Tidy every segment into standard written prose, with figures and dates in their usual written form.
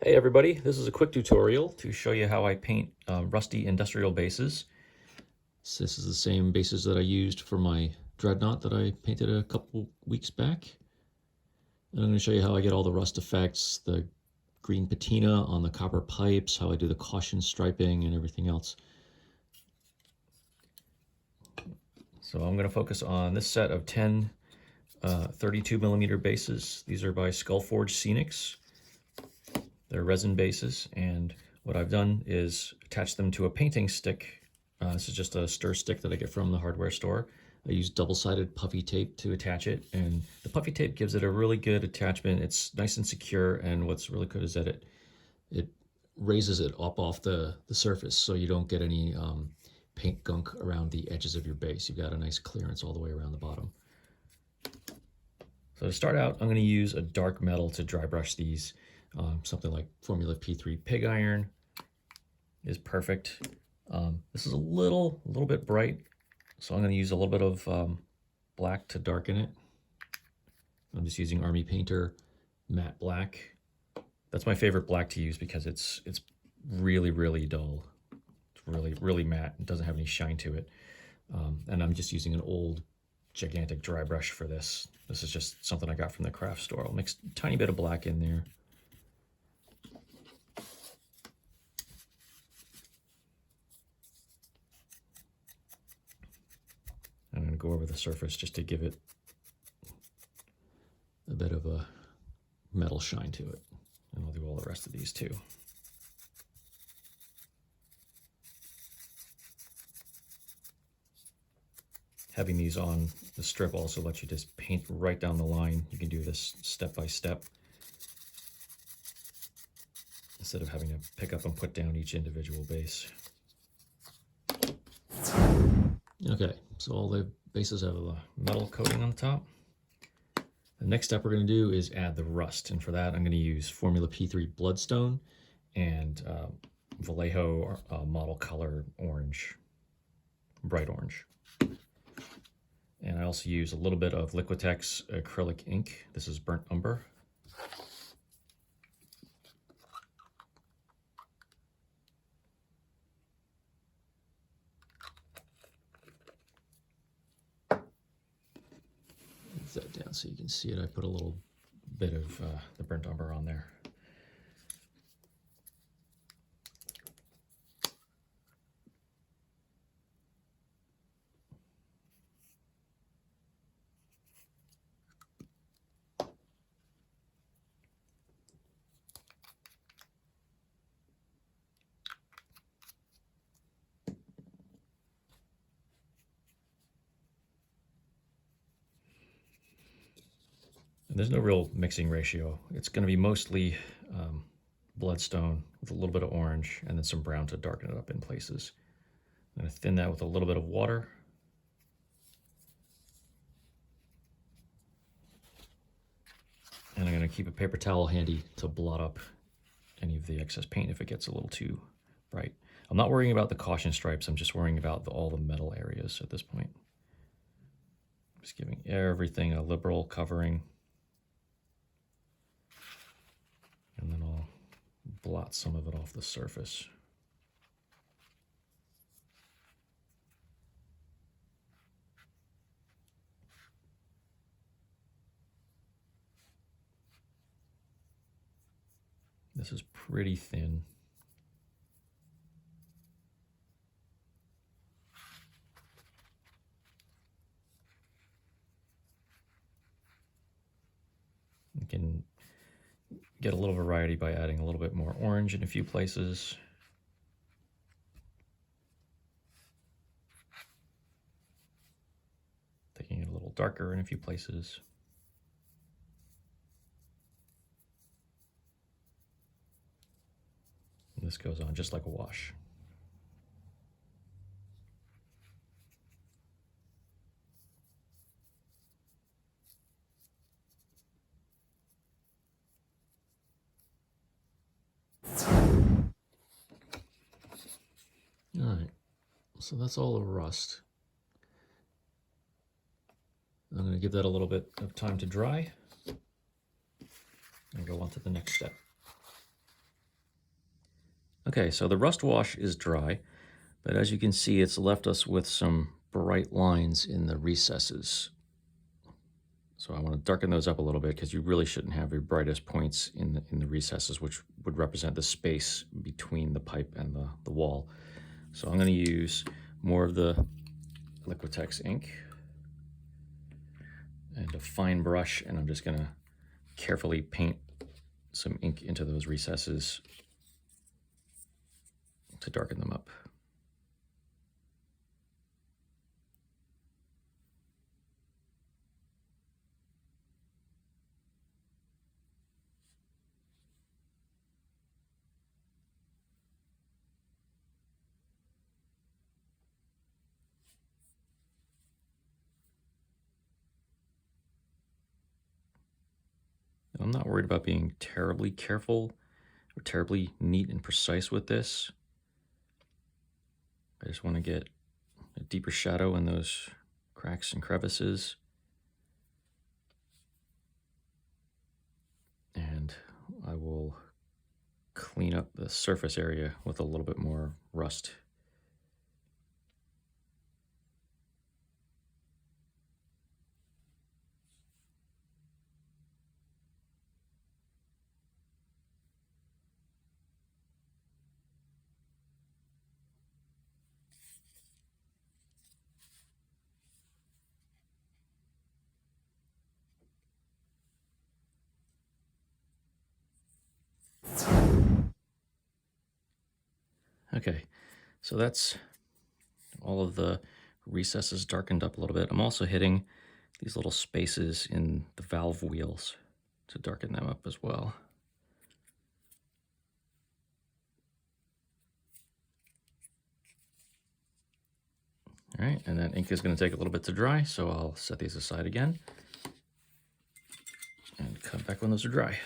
Hey everybody, this is a quick tutorial to show you how I paint rusty industrial bases. So this is the same bases that I used for my dreadnought that I painted a couple weeks back. And I'm going to show you how I get all the rust effects, the green patina on the copper pipes, how I do the caution striping and everything else. So I'm going to focus on this set of 10 32mm bases. These are by Skull Forge Scenics. They're resin bases, and what I've done is attach them to a painting stick. This is just a stir stick that I get from the hardware store. I use double-sided puffy tape to attach it, and the puffy tape gives it a really good attachment. It's nice and secure, and what's really good is that it raises it up off the surface so you don't get any paint gunk around the edges of your base. You've got a nice clearance all the way around the bottom. So to start out, I'm going to use a dark metal to dry brush these. Something like Formula P3 pig iron is perfect. This is a little bit bright, so I'm going to use a little bit of black to darken it. I'm just using Army Painter matte black. That's my favorite black to use because it's really dull. It's really matte. It doesn't have any shine to it. And I'm just using an old gigantic dry brush for this. This is just something I got from the craft store. I'll mix a tiny bit of black in there. I'm going to go over the surface just to give it a bit of a metal shine to it. And I'll do all the rest of these too. Having these on the strip also lets you just paint right down the line. You can do this step by step instead of having to pick up and put down each individual base. Okay, so all the bases have a metal coating on the top. The next step we're going to do is add the rust, and for that I'm going to use Formula P3 Bloodstone and Vallejo model color orange, bright orange. And I also use a little bit of Liquitex acrylic ink. This is burnt umber. Move that down so you can see it. I put a little bit of the burnt umber on there. And there's no real mixing ratio. It's going to be mostly bloodstone with a little bit of orange and then some brown to darken it up in places. I'm going to thin that with a little bit of water. And I'm going to keep a paper towel handy to blot up any of the excess paint if it gets a little too bright. I'm not worrying about the caution stripes. I'm just worrying about all the metal areas at this point. Just giving everything a liberal covering. And then I'll blot some of it off the surface. This is pretty thin. You can get a little variety by adding a little bit more orange in a few places. Taking it a little darker in a few places. And this goes on just like a wash. All right, so that's all the rust. I'm going to give that a little bit of time to dry and go on to the next step. Okay, so the rust wash is dry, but as you can see, it's left us with some bright lines in the recesses. So I want to darken those up a little bit because you really shouldn't have your brightest points in the recesses, which would represent the space between the pipe and the wall. So I'm going to use more of the Liquitex ink and a fine brush, and I'm just going to carefully paint some ink into those recesses to darken them up. I'm not worried about being terribly careful or terribly neat and precise with this. I just want to get a deeper shadow in those cracks and crevices. And I will clean up the surface area with a little bit more rust. Okay, so that's all of the recesses darkened up a little bit. I'm also hitting these little spaces in the valve wheels to darken them up as well. All right, and that ink is going to take a little bit to dry, so I'll set these aside again and come back when those are dry.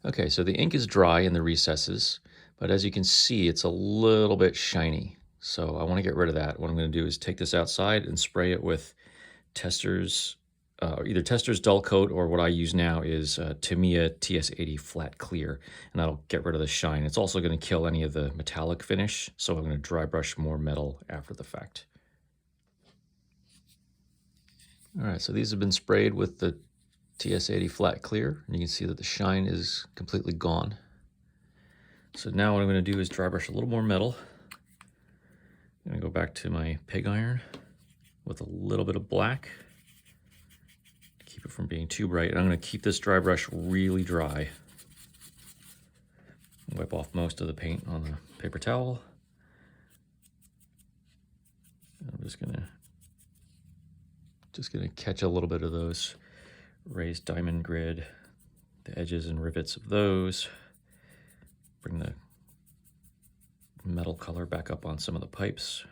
Okay, so the ink is dry in the recesses, but as you can see, it's a little bit shiny. So I want to get rid of that. What I'm going to do is take this outside and spray it with Testors, either Testors Dull Coat, or what I use now is Tamiya TS80 Flat Clear, and that'll get rid of the shine. It's also going to kill any of the metallic finish, so I'm going to dry brush more metal after the fact. All right, so these have been sprayed with the TS80 Flat Clear, and you can see that the shine is completely gone. So now what I'm going to do is dry brush a little more metal. I'm going to go back to my pig iron with a little bit of black to keep it from being too bright. And I'm going to keep this dry brush really dry. Wipe off most of the paint on the paper towel. I'm just going to catch a little bit of those raised diamond grid, the edges and rivets of those. Bring the metal color back up on some of the pipes.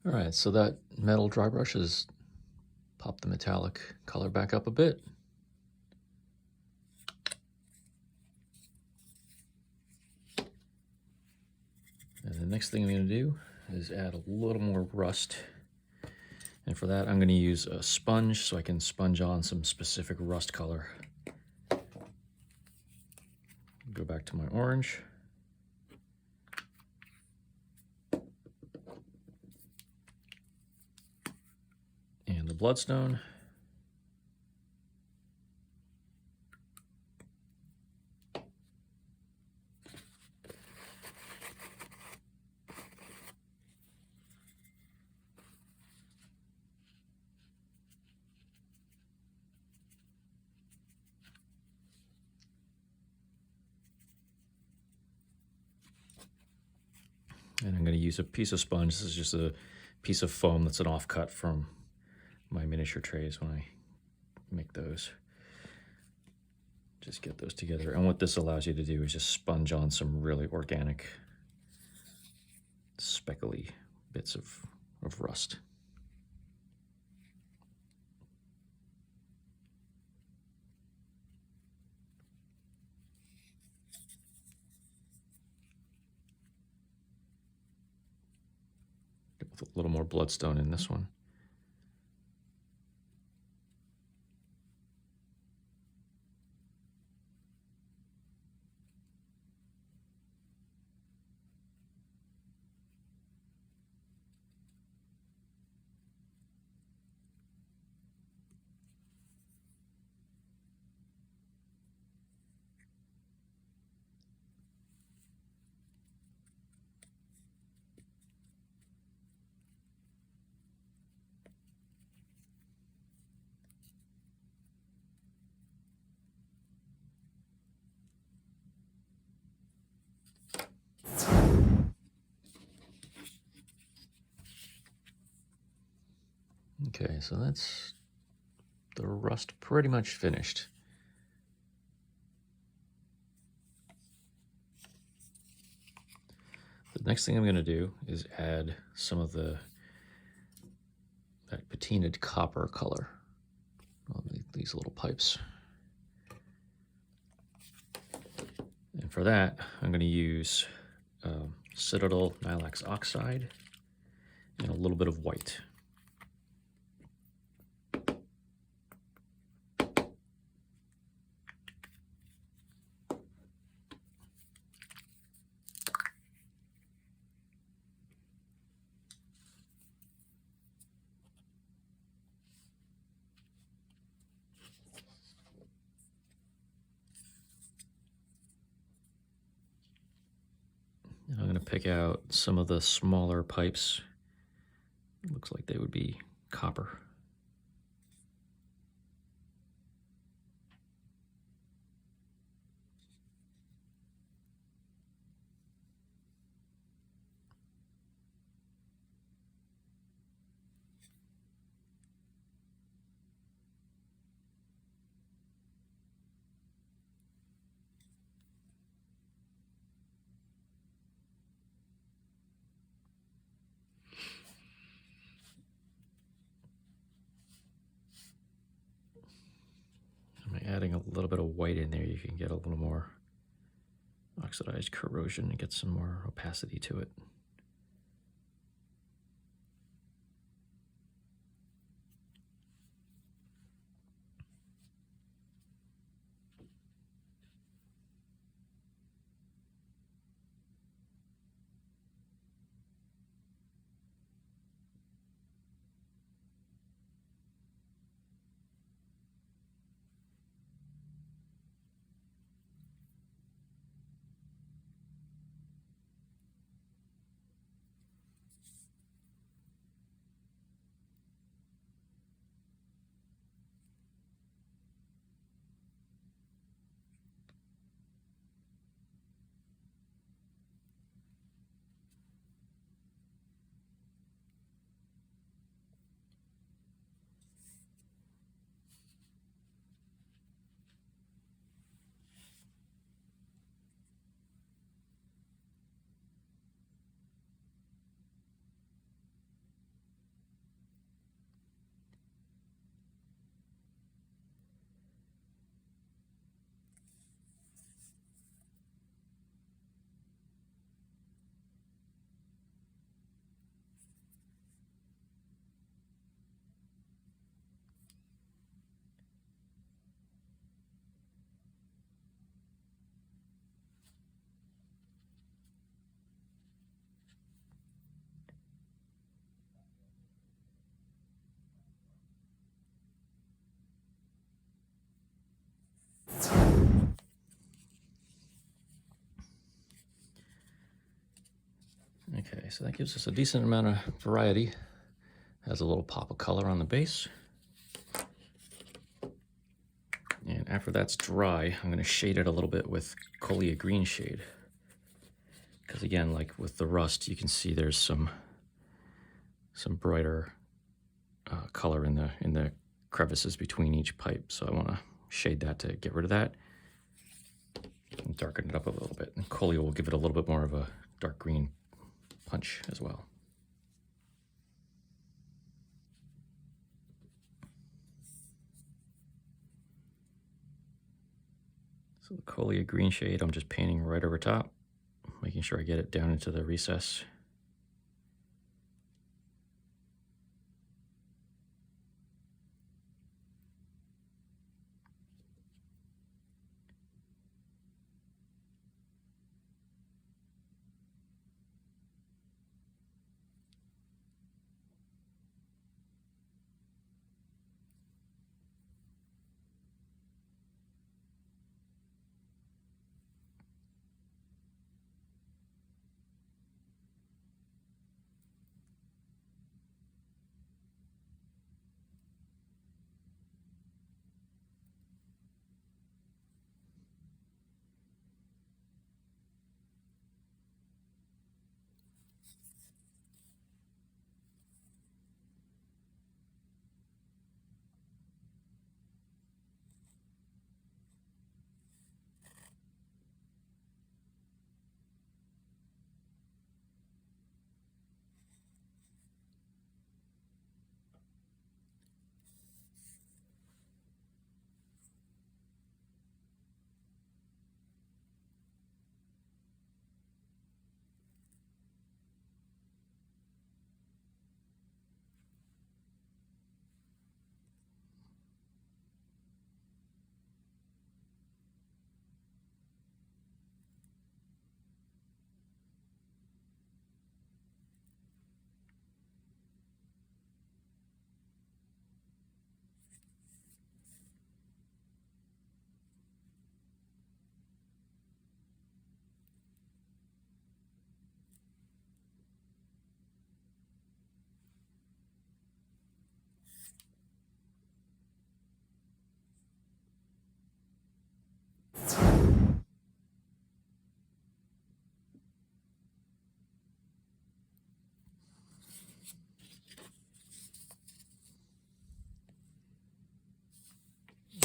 All right, so that metal dry brush has popped the metallic color back up a bit. And the next thing I'm going to do is add a little more rust. And for that, I'm going to use a sponge so I can sponge on some specific rust color. Go back to my orange. And the bloodstone. And I'm going to use a piece of sponge. This is just a piece of foam that's an offcut from my miniature trays when I make those. Just get those together. And what this allows you to do is just sponge on some really organic, speckly bits of rust. With a little more bloodstone in this one. Okay, so that's the rust pretty much finished. The next thing I'm going to do is add some of that patinaed copper color on these little pipes. And for that, I'm going to use Citadel Nylax Oxide and a little bit of white. And I'm going to pick out some of the smaller pipes. It looks like they would be copper. Adding a little bit of white in there, you can get a little more oxidized corrosion and get some more opacity to it. Okay, so that gives us a decent amount of variety. Has a little pop of color on the base. And after that's dry, I'm going to shade it a little bit with Colia Green Shade. Because again, like with the rust, you can see there's some brighter color in the crevices between each pipe. So I want to shade that to get rid of that and darken it up a little bit. And Colio will give it a little bit more of a dark green punch as well. So the Colio green shade, I'm just painting right over top, making sure I get it down into the recess.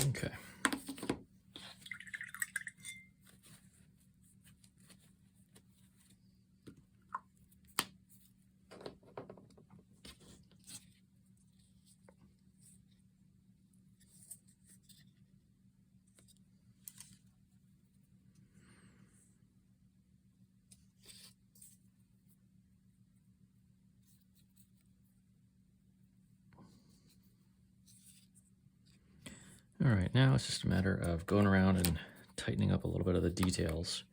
Okay. All right, now it's just a matter of going around and tightening up a little bit of the details.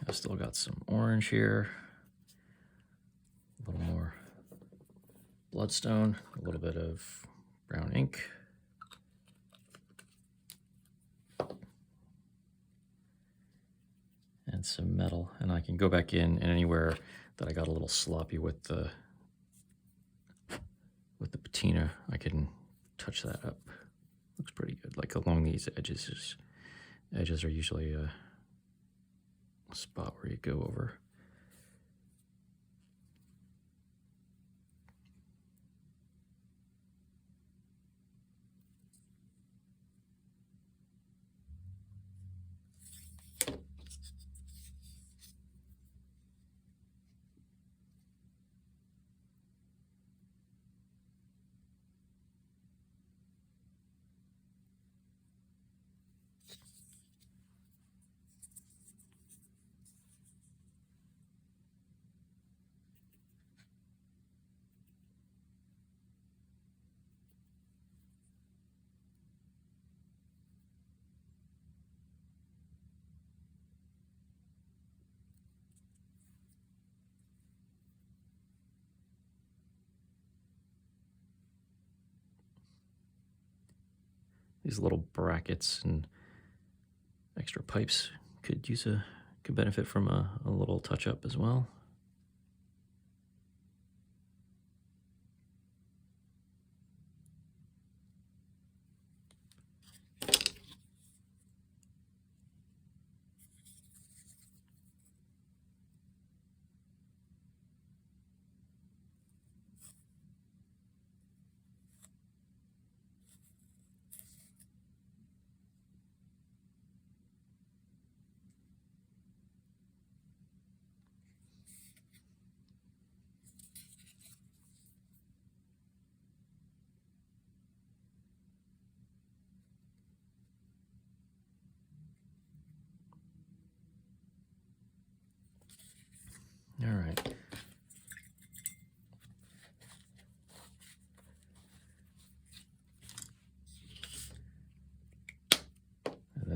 I've still got some orange here, a little more bloodstone, a little bit of brown ink. And some metal, and I can go back in and anywhere that I got a little sloppy with the patina, I can touch that up. Looks pretty good. Like along these edges, edges are usually a spot where you go over. These little brackets and extra pipes could benefit from a little touch up as well.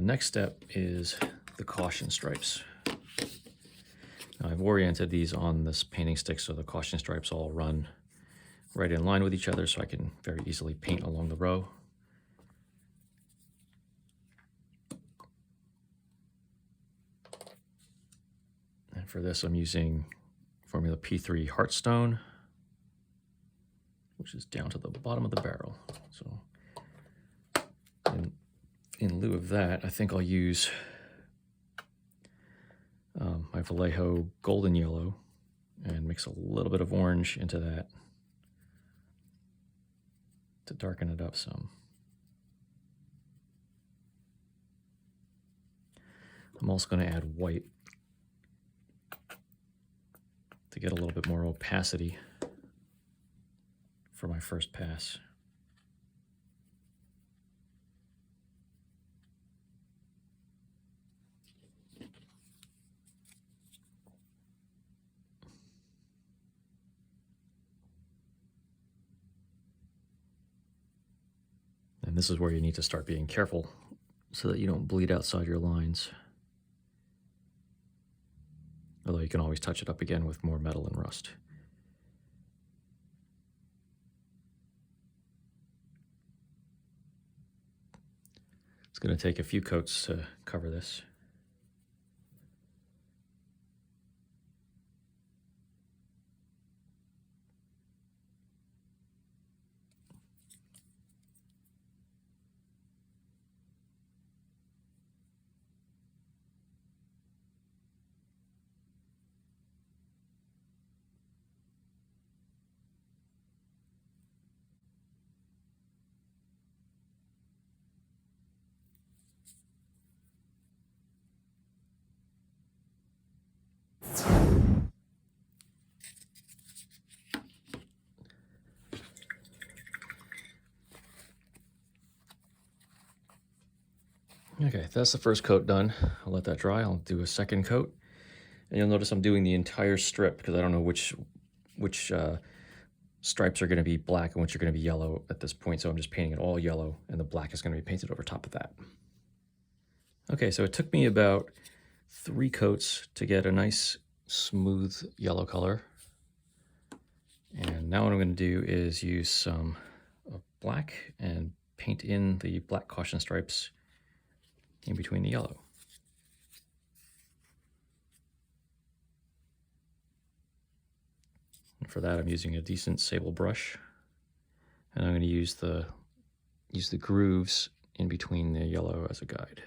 next step is the caution stripes. Now, I've oriented these on this painting stick so the caution stripes all run right in line with each other so I can very easily paint along the row. And for this, I'm using Formula P3 Heartstone, which is down to the bottom of the barrel. So in lieu of that, I think I'll use my Vallejo Golden Yellow and mix a little bit of orange into that to darken it up some. I'm also going to add white to get a little bit more opacity for my first pass. And this is where you need to start being careful so that you don't bleed outside your lines. Although you can always touch it up again with more metal and rust. It's going to take a few coats to cover this. Okay, that's the first coat done. I'll let that dry. I'll do a second coat. And you'll notice I'm doing the entire strip because I don't know which stripes are going to be black and which are going to be yellow at this point. So I'm just painting it all yellow, and the black is going to be painted over top of that. Okay, so it took me about 3 coats to get a nice smooth yellow color. And now what I'm going to do is use some black and paint in the black caution stripes in between the yellow. And for that, I'm using a decent sable brush, and I'm going to use the grooves in between the yellow as a guide.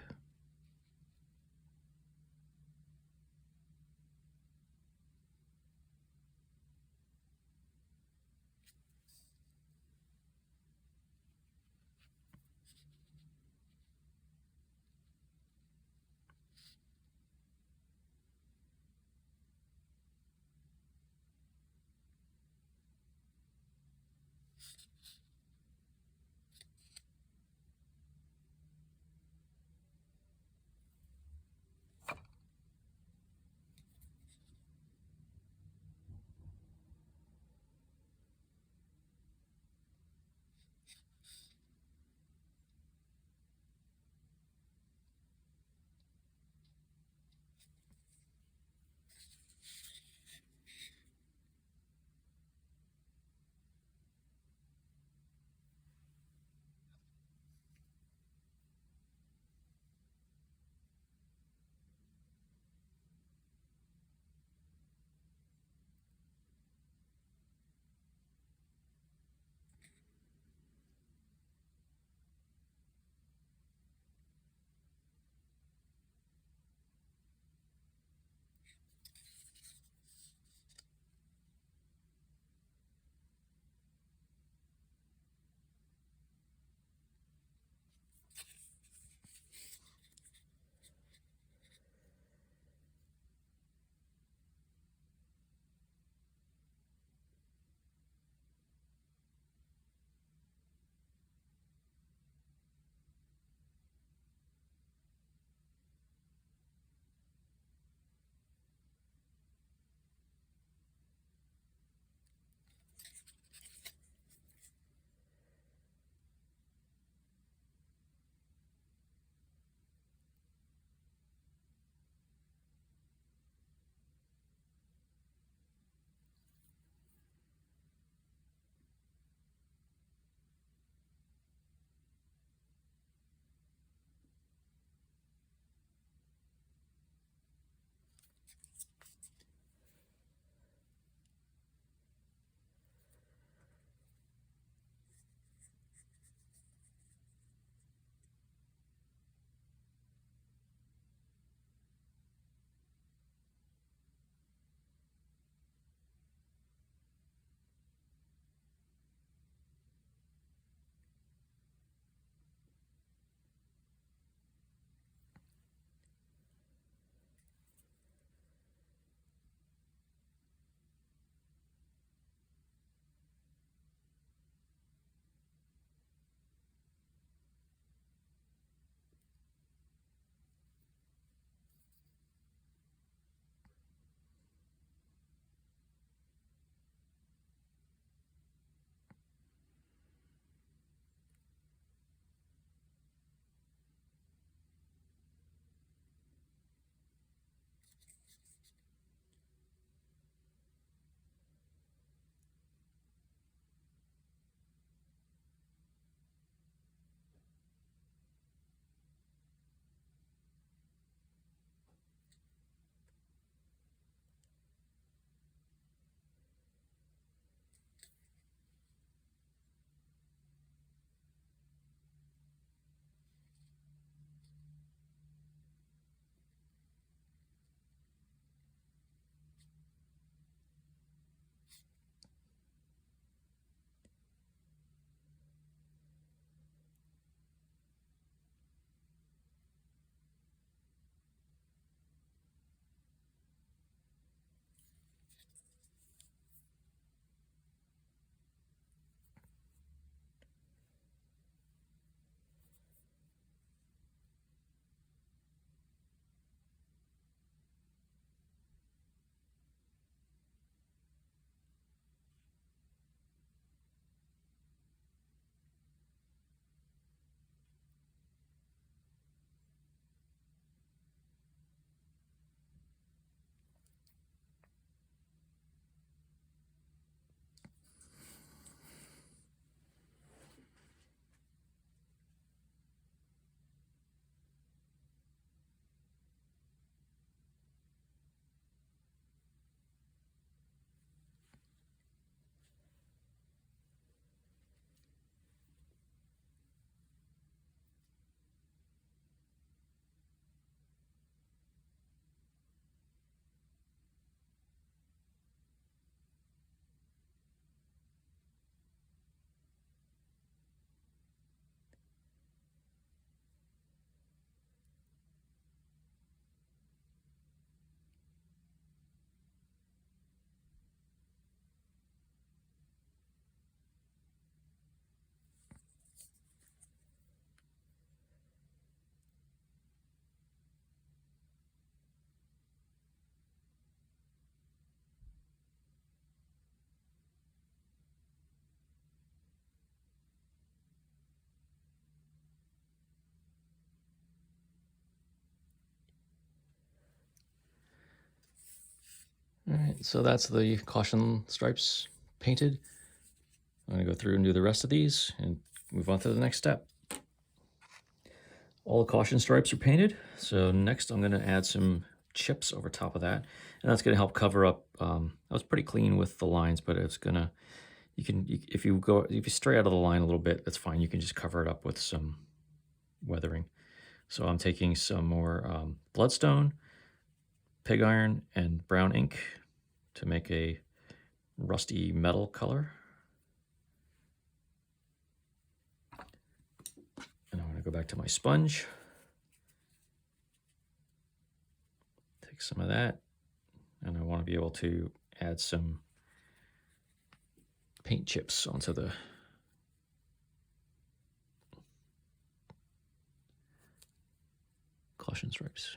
All right, so that's the caution stripes painted. I'm going to go through and do the rest of these and move on to the next step. All the caution stripes are painted, so next I'm going to add some chips over top of that, and that's going to help cover up. I was pretty clean with the lines, but it's going to, if you stray out of the line a little bit, that's fine. You can just cover it up with some weathering. So I'm taking some more bloodstone, pig iron, and brown ink to make a rusty metal color. And I'm going to go back to my sponge. Take some of that, and I want to be able to add some paint chips onto the caution stripes.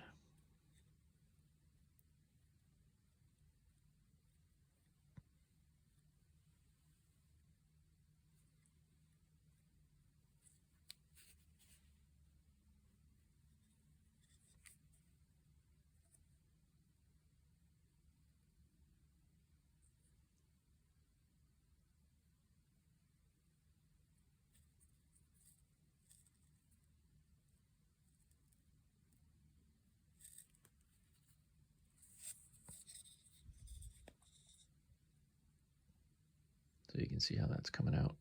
So you can see how that's coming out.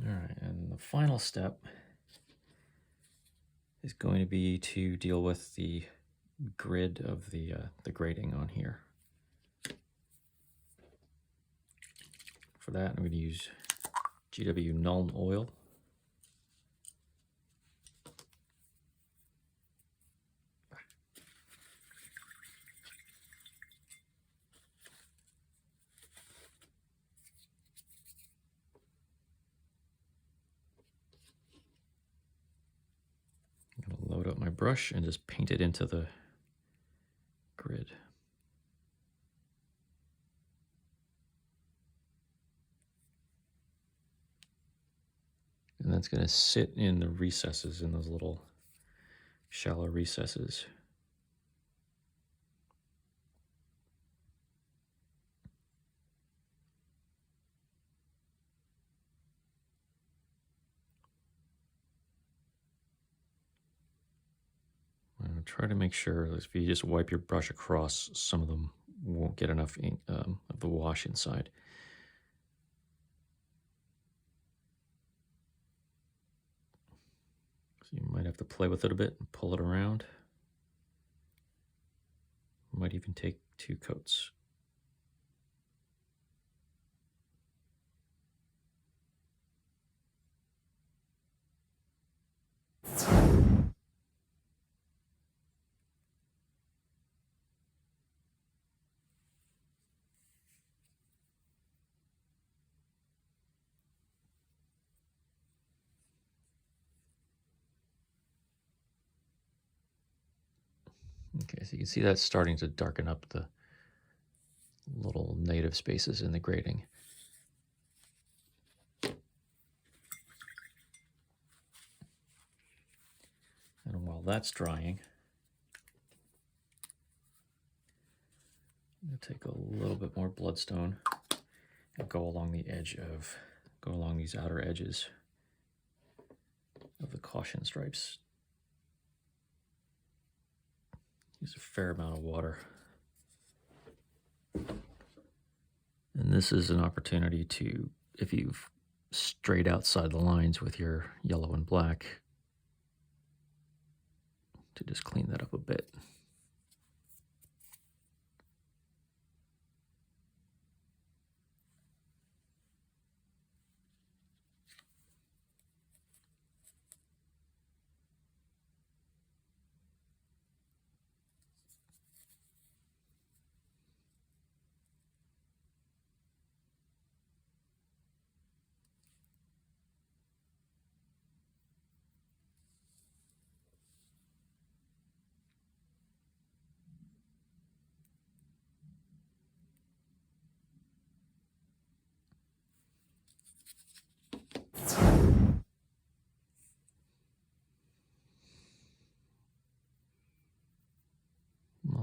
All right, and the final step is going to be to deal with the grid of the grading on here. For that, I'm going to use GW Nuln Oil. I'm going to load up my brush and just paint it into the grid. And that's going to sit in the recesses, in those little shallow recesses. Try to make sure if you just wipe your brush across, some of them won't get enough ink, of the wash inside. So you might have to play with it a bit and pull it around. Might even take 2 coats. Okay, so you can see that's starting to darken up the little native spaces in the grading. And while that's drying, I'm going to take a little bit more bloodstone and go along these outer edges of the caution stripes. Use a fair amount of water. And this is an opportunity to, if you've strayed outside the lines with your yellow and black, to just clean that up a bit.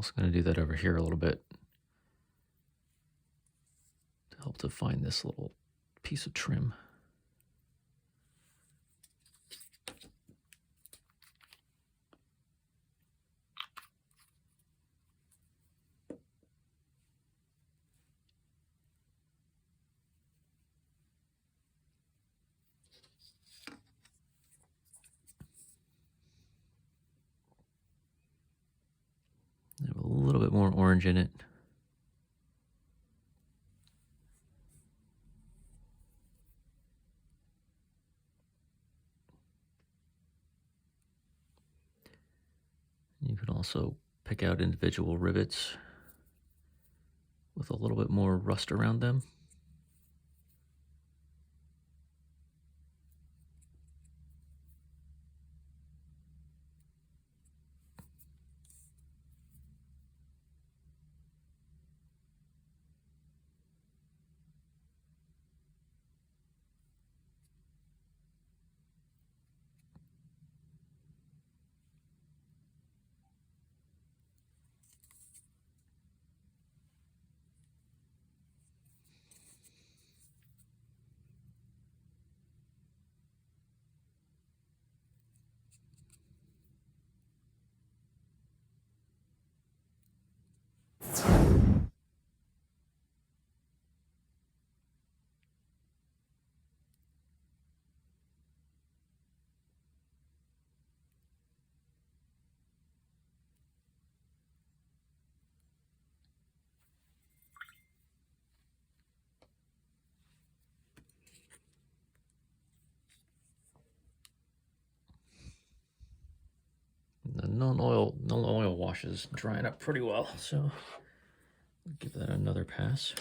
also going to do that over here a little bit to help define this little piece of trim. Have a little bit more orange in it. You can also pick out individual rivets with a little bit more rust around them. The non-oil wash is drying up pretty well, so I'll give that another pass.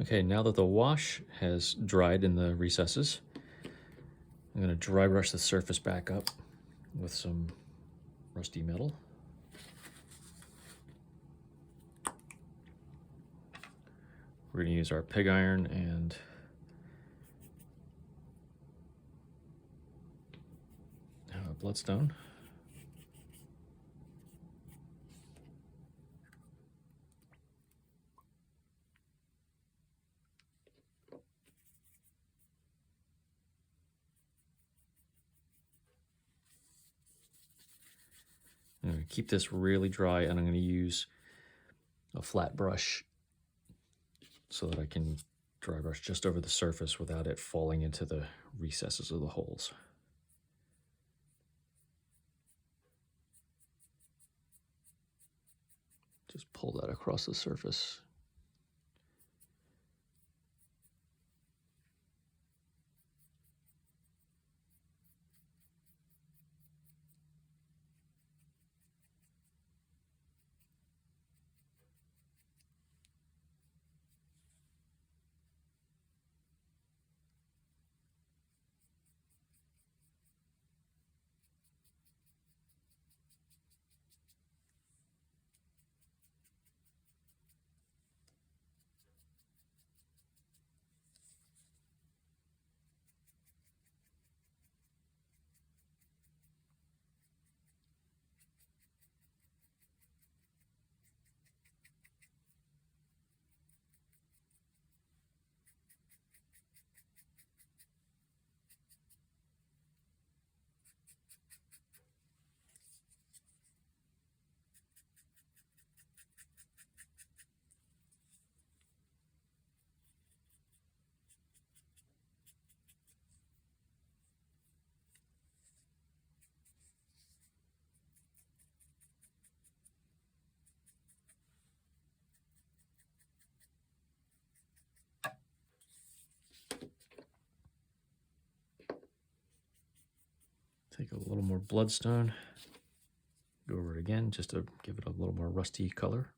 Okay, now that the wash has dried in the recesses, I'm going to dry brush the surface back up with some rusty metal. We're going to use our pig iron and bloodstone. I'm going to keep this really dry, and I'm going to use a flat brush so that I can dry brush just over the surface without it falling into the recesses of the holes. Just pull that across the surface. Take a little more bloodstone, go over it again just to give it a little more rusty color.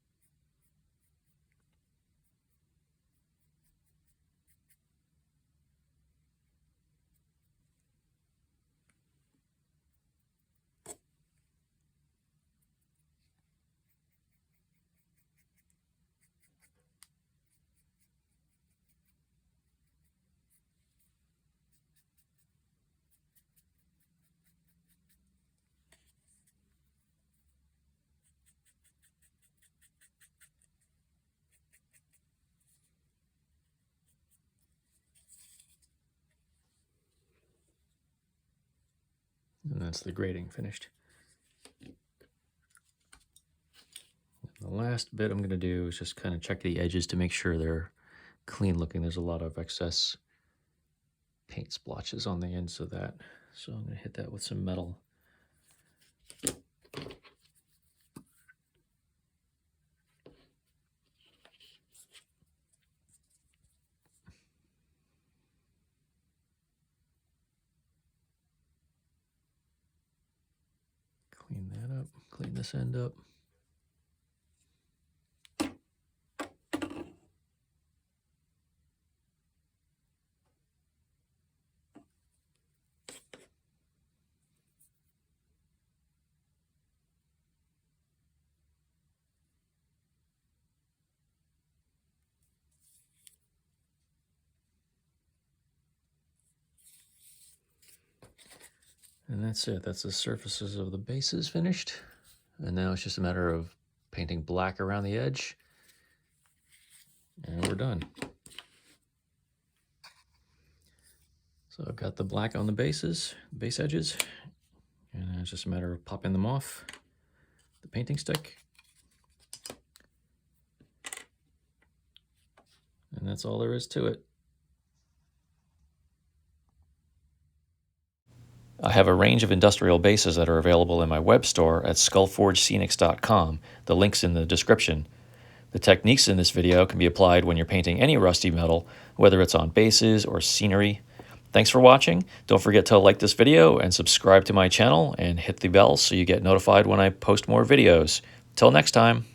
And that's the grading finished. The last bit I'm going to do is just kind of check the edges to make sure they're clean looking. There's a lot of excess paint splotches on the ends of that. So I'm going to hit that with some metal. Clean that up, clean this end up. And that's it. That's the surfaces of the bases finished. And now it's just a matter of painting black around the edge. And we're done. So I've got the black on the bases, base edges. And it's just a matter of popping them off the painting stick. And that's all there is to it. I have a range of industrial bases that are available in my web store at skullforgescenics.com. The link's in the description. The techniques in this video can be applied when you're painting any rusty metal, whether it's on bases or scenery. Thanks for watching. Don't forget to like this video and subscribe to my channel and hit the bell so you get notified when I post more videos. Till next time.